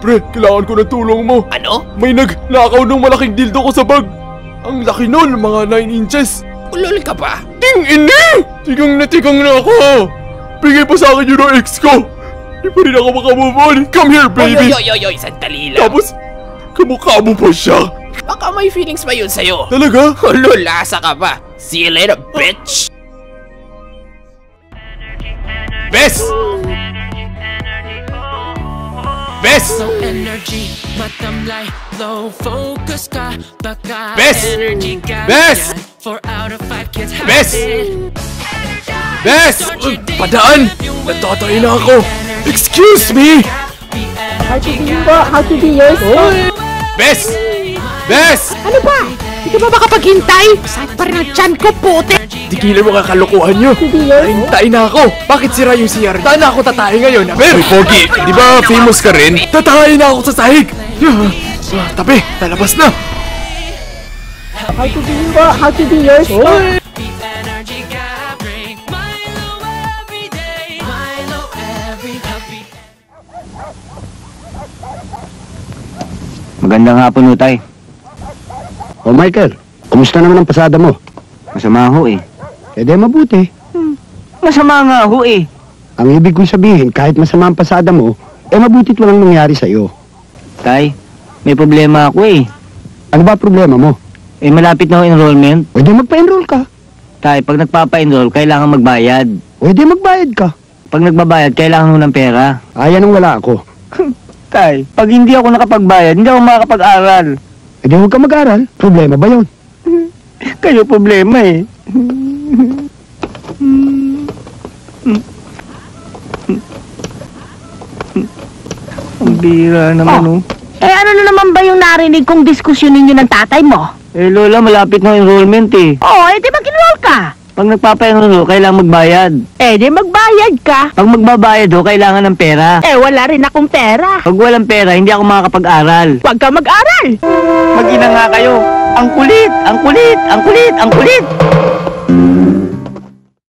Pre, kailangan ko ng tulong mo. Ano? May nagnakaw ng malaking dildo ko sa bag. Ang laki nun, mga 9 inches. Ulol ka ba? Ting ini! Tigang na ako. Bigay pa sa akin yun ng ex ko. Di pa rin ako makamove on. Come here, baby. Oy, sandali lang. Tapos, kamukha mo pa siya. Baka may feelings pa yun sa'yo. Talaga? Ulol, asa ka ba? See you later, bitch! Bes! Bes! Low energy, matamlay, low focus ka. Baka Bes! energy ka. Bes! 4 out of 5 kids have Bes! it. Bes! Padaan! Natatay na ako. Excuse me! How to be yours? Bes! Bes! Ano ba? Hindi ba makapaghintay? Sakit pa rin ang tiyan ko, puti! Tigilan mo kakalukuhan nyo. Hintay na ako. Bakit sira yung CR? Saan na ako tatahe ngayon? Uy, Pogi, di ba famous ka rin? Tatahe na ako sa sahig. Tabi, lalabas na. How to be yours? Energy ka, drink Milo every day. Milo every healthy. Magandang hapon, Utay. Oh, Michael, kumusta naman ang pasada mo? Masama ho eh. Eh di mabuti. Masama nga ho eh. Ang ibig kong sabihin, kahit masama ang pasada mo, eh mabutit walang nangyari sa'yo. Tay, may problema ako eh. Ano ba problema mo? Eh malapit na ho enrollment. O di magpa-enroll ka. Tay, pag nagpapa-enroll, kailangan magbayad. O di magbayad ka. Pag nagbabayad, kailangan ho ng pera. Yan ang wala ako. Tay, pag hindi ako nakapagbayad, hindi ako makakapag-aral. Eh di huwag ka mag-aral. Problema ba yun? Kayo problema eh. Ang bira naman oh. Eh ano na naman ba yung narinig kong diskusyon ninyo ng tatay mo? Eh Lola, malapit na enrollment eh. Eh di mag-enroll ka. Pag nagpapa-enroll, kailangan magbayad. Eh di magbayad ka. Pag magbabayad ho, kailangan ng pera. Eh wala rin akong pera. Pag walang pera, hindi ako makakapag-aral. Huwag ka mag-aral. Mag-ina nga kayo. Ang kulit, ang kulit, ang kulit, ang kulit.